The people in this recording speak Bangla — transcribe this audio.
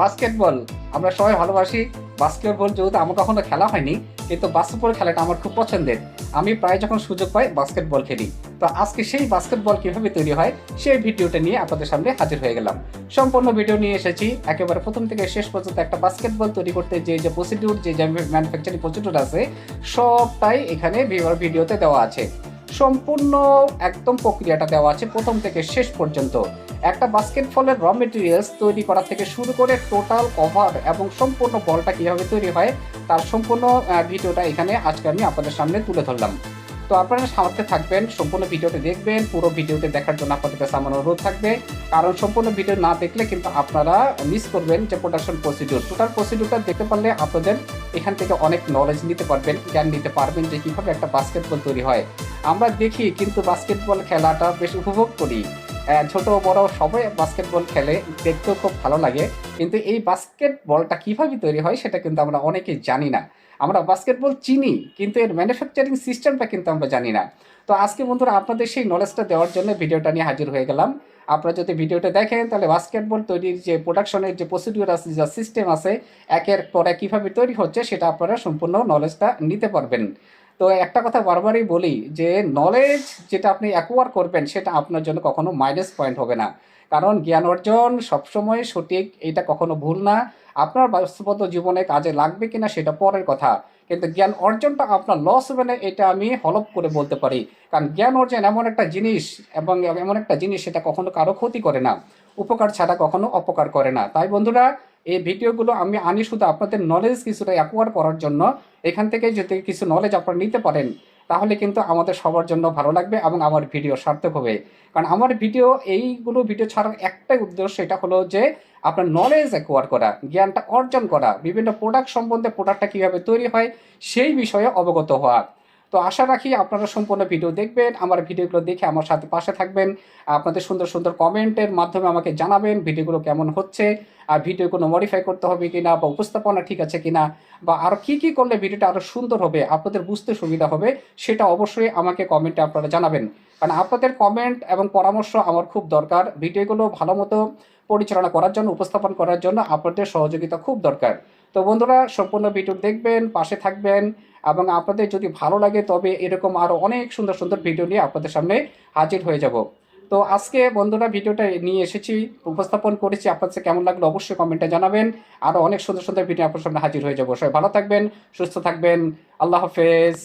বাস্কেটবল আমরা সবাই ভালোবাসি। বাস্কেটবল যেহেতু আমার কখনো খেলা হয়নি, কিন্তু বাস্কেটবল খেলাটা আমার খুব পছন্দের। আমি প্রায় যখন সুযোগ পাই বাস্কেটবল খেলি। তো আজকে সেই বাস্কেটবল কিভাবে তৈরি হয় সেই ভিডিওটা নিয়ে আপনাদের সামনে হাজির হয়ে গেলাম। সম্পূর্ণ ভিডিও নিয়ে এসেছি, একেবারে প্রথম থেকে শেষ পর্যন্ত একটা বাস্কেটবল তৈরি করতে যে প্রসিডিউর, যে ম্যানুফ্যাকচারিং প্রসিডিউর আছে, সবটাই এখানে ভিডিওতে দেওয়া আছে। সম্পূর্ণ একদম প্রক্রিয়াটা দেওয়া আছে প্রথম থেকে শেষ পর্যন্ত। একটা বাস্কেটবলের র মেটেরিয়ালস তৈরি করা থেকে শুরু করে টোটাল কভার এবং সম্পূর্ণ বলটা কীভাবে তৈরি হয় তার সম্পূর্ণ ভিডিওটা এখানে আজকে আমি আপনাদের সামনে তুলে ধরলাম। তো আপনারা সাথে থাকবেন, সম্পূর্ণ ভিডিওটি দেখবেন। পুরো ভিডিওটি দেখার জন্য আপনাদের কাছে আমার অনুরোধ থাকবে, কারণ সম্পূর্ণ ভিডিও না দেখলে কিন্তু আপনারা মিস করবেন যে প্রোডাকশন প্রসিডিউর। টোটাল প্রসিডিউরটা দেখতে পারলে আপনাদের এখান থেকে অনেক নলেজ নিতে পারবেন, জ্ঞান নিতে পারবেন যে কীভাবে একটা বাস্কেটবল তৈরি হয়। আমরা দেখি কিন্তু বাস্কেটবল খেলাটা বেশ উপভোগ করি, ছোট বড় সবাই বাস্কেটবল খেলে, দেখতেও খুব ভালো লাগে। কিন্তু এই বাস্কেটবলটা কিভাবে তৈরি হয় সেটা কিন্তু আমরা অনেকেই জানি না। আমরা বাস্কেটবল চিনি, কিন্তু এর ম্যানুফ্যাকচারিং সিস্টেমটা কিন্তু আমরা জানি না। তো আজকে বন্ধুরা আপনাদের সেই নলেজটা দেওয়ার জন্য ভিডিওটা নিয়ে হাজির হয়ে গেলাম। আপনারা যদি ভিডিওটা দেখেন তাহলে বাস্কেটবল তৈরির যে প্রোডাকশনের যে প্রসিডিউর আছে, যে সিস্টেম আছে, একের পর এক কীভাবে তৈরি হচ্ছে সেটা আপনারা সম্পূর্ণ নলেজটা নিতে পারবেন। তো একটা কথা বারবারই বলি যে নলেজ যেটা আপনি অ্যাকোয়ার করবেন সেটা আপনার জন্য কখনো মাইনাস পয়েন্ট হবে না, কারণ জ্ঞান অর্জন সবসময় সঠিক, এটা কখনো ভুল না। আপনার বাস্তবত জীবনে কাজে লাগবে কিনা সেটা পরের কথা, কিন্তু জ্ঞান অর্জনটা আপনার লস হবে না এটা আমি হলফ করে বলতে পারি। কারণ জ্ঞান অর্জন এমন একটা জিনিস, এবং এমন একটা জিনিস সেটা কখনো কারো ক্ষতি করে না, উপকার ছাড়া কখনো অপকার করে না। তাই বন্ধুরা, এই ভিডিওগুলো আমি আনি শুধু আপনাদের নলেজ কিছুটা অ্যাকোয়ার করার জন্য। এখান থেকে যদি কিছু নলেজ আপনারা নিতে পারেন তাহলে কিন্তু আমাদের সবার জন্য ভালো লাগবে এবং আমার ভিডিও সার্থক হবে। কারণ আমার এইগুলো ভিডিও ছাড়ার একটাই উদ্দেশ্য, এটা হলো যে আপনার নলেজ অ্যাকোয়ার করা, জ্ঞানটা অর্জন করা, বিভিন্ন প্রোডাক্ট সম্বন্ধে, প্রোডাক্টটা কীভাবে তৈরি হয় সেই বিষয়ে অবগত হওয়া। তো আশা রাখি আপনারা সম্পূর্ণ ভিডিও দেখবেন, আমার ভিডিওগুলো দেখে আমার সাথে পাশে থাকবেন। আপনাদের সুন্দর সুন্দর কমেন্টের মাধ্যমে আমাকে জানাবেন ভিডিওগুলো কেমন হচ্ছে, আর ভিডিও কোনো মডিফাই করতে হবে কিনা, বা উপস্থাপনা ঠিক আছে কিনা, বা আরও কী করলে ভিডিওটা আরও সুন্দর হবে, আপনাদের বুঝতে সুবিধা হবে, সেটা অবশ্যই আমাকে কমেন্টে আপনারা জানাবেন। কারণ আপনাদের কমেন্ট এবং পরামর্শ আমার খুব দরকার। ভিডিওগুলো ভালো মতো পরিচালনা করার জন্য, উপস্থাপন করার জন্য আপনাদের সহযোগিতা খুব দরকার। তো বন্ধুরা, সম্পূর্ণ ভিডিও দেখবেন, পাশে থাকবেন, এবং আপনাদের যদি ভালো লাগে তবে এরকম আরও অনেক সুন্দর সুন্দর ভিডিও নিয়ে আপনাদের সামনে হাজির হয়ে যাব। তো আজকে বন্ধুরা ভিডিওটা নিয়ে এসেছি, উপস্থাপন করেছি, আপনাদের কেমন লাগলো অবশ্যই কমেন্টে জানাবেন। আরও অনেক সুন্দর সুন্দর ভিডিও আপনার সামনে হাজির হয়ে যাব। সবাই ভালো থাকবেন, সুস্থ থাকবেন। আল্লাহ হাফেজ।